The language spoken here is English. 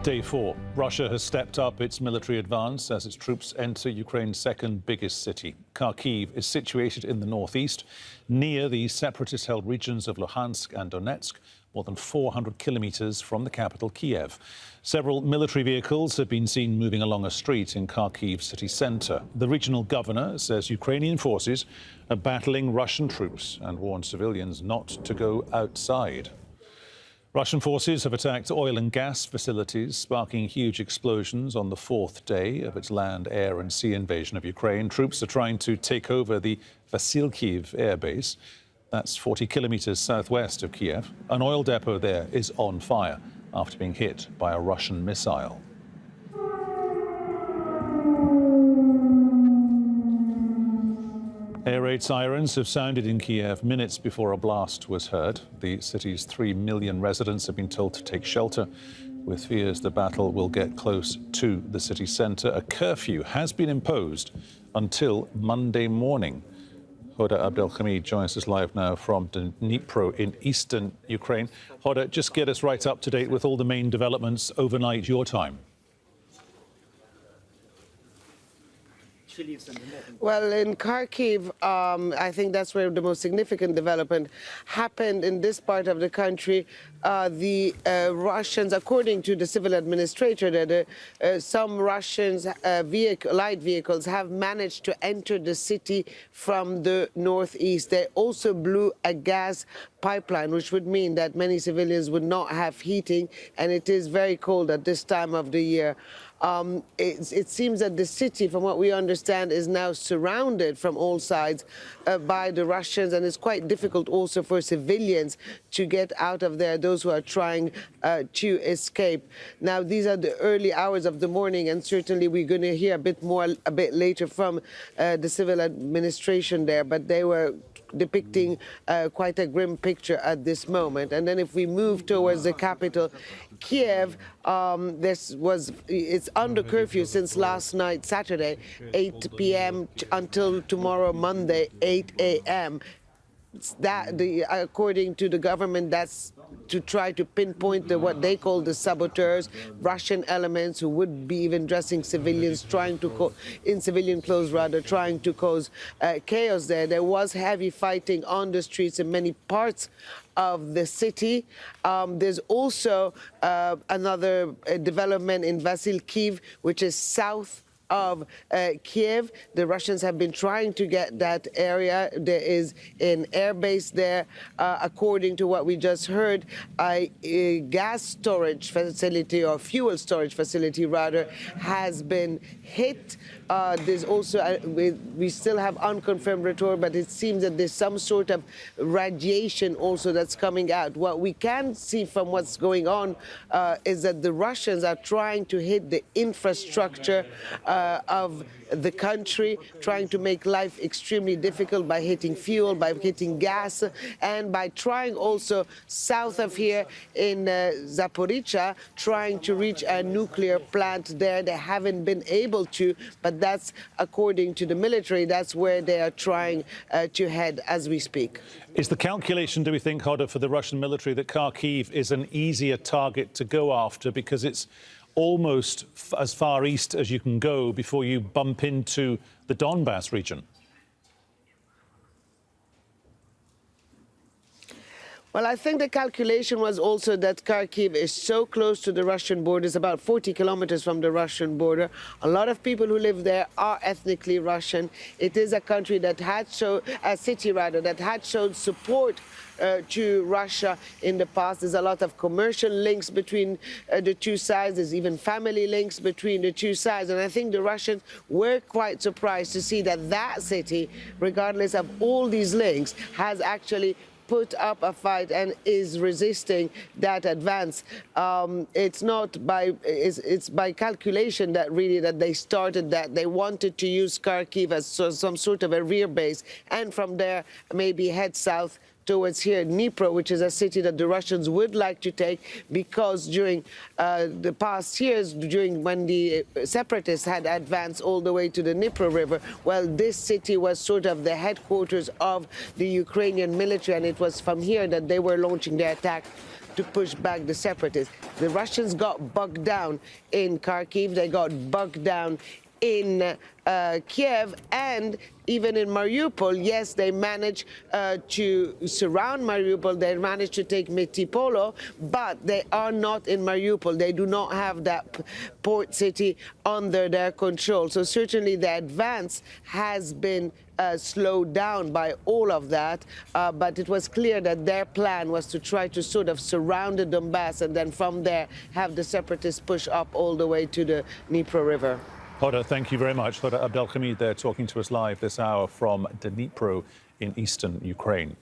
Day 4. Russia has stepped up its military advance as its troops enter Ukraine's second biggest city. Kharkiv is situated in the northeast, near the separatist-held regions of Luhansk and Donetsk, more than 400 kilometres from the capital, Kiev. Several military vehicles have been seen moving along a street in Kharkiv city centre. The regional governor says Ukrainian forces are battling Russian troops and warns civilians not to go outside. Russian forces have attacked oil and gas facilities, sparking huge explosions on the fourth day of its land, air and sea invasion of Ukraine. Troops are trying to take over the Vasilkiv airbase. That's 40 kilometres southwest of Kiev. An oil depot there is on fire after being hit by a Russian missile. Air raid sirens have sounded in Kiev minutes before a blast was heard. The city's 3 million residents have been told to take shelter, with fears the battle will get close to the city centre. A curfew has been imposed until Monday morning. Hoda Abdel-Hamid joins us live now from Dnipro in eastern Ukraine. Hoda, just get us right up to date with all the main developments overnight your time. Well, in Kharkiv, I think that's where the most significant development happened in this part of the country. The Russians, according to the civil administrator, that some Russians light vehicles have managed to enter the city from the northeast. They also blew a gas pipeline, which would mean that many civilians would not have heating, and it is very cold at this time of the year. It seems that the city, from what we understand, is now surrounded from all sides by the Russians, and it's quite difficult also for civilians to get out of there, those who are trying to escape. Now, these are the early hours of the morning, and certainly we're going to hear a bit later from the civil administration there, but they were depicting quite a grim picture at this moment. And then if we move towards the capital, Kiev, it's under curfew since last night, Saturday, 8 p.m. until tomorrow, Monday, 8 a.m. According to the government, that's to try to pinpoint what they call the saboteurs, Russian elements who would be even dressing civilians, in civilian clothes rather, trying to cause chaos there. There was heavy fighting on the streets in many parts of the city. There's also another development in Vasilkiv, which is south of Kiev. The Russians have been trying to get that area. There is an airbase there. According to what we just heard, a gas storage facility, or fuel storage facility rather, has been hit. There's also, we still have unconfirmed report, but it seems that there's some sort of radiation also that's coming out. What we can see from what's going on is that the Russians are trying to hit the infrastructure of the country, trying to make life extremely difficult by hitting fuel, by hitting gas, and by trying also south of here in Zaporizhia, trying to reach a nuclear plant there. They haven't been able to, but that's according to the military. That's where they are trying to head as we speak. Is the calculation, do we think, Hoda, for the Russian military that Kharkiv is an easier target to go after because it's almost as far east as you can go before you bump into the Donbass region? Well, I think the calculation was also that Kharkiv is so close to the Russian border. It's about 40 kilometers from the Russian border. A lot of people who live there are ethnically Russian. It is a country that had a city rather, that had shown support to Russia in the past. There's a lot of commercial links between the two sides. There's even family links between the two sides. And I think the Russians were quite surprised to see that that city, regardless of all these links, has actually put up a fight and is resisting that advance. It's by calculation that really that they started that. They wanted to use Kharkiv as some sort of a rear base, and from there maybe head south towards here, Dnipro, which is a city that the Russians would like to take, because during the past years, during when the separatists had advanced all the way to the Dnipro River, well, this city was sort of the headquarters of the Ukrainian military, and it was from here that they were launching their attack to push back the separatists. The Russians got bogged down in Kharkiv, they got bogged down in Kiev, and even in Mariupol. Yes, they managed to surround Mariupol, they managed to take Metipolo, but they are not in Mariupol. They do not have that port city under their control. So certainly the advance has been slowed down by all of that, but it was clear that their plan was to try to sort of surround the Donbass and then from there have the separatists push up all the way to the Dnipro River. Hoda, thank you very much. Hoda Abdel-Hamid there talking to us live this hour from Dnipro in eastern Ukraine.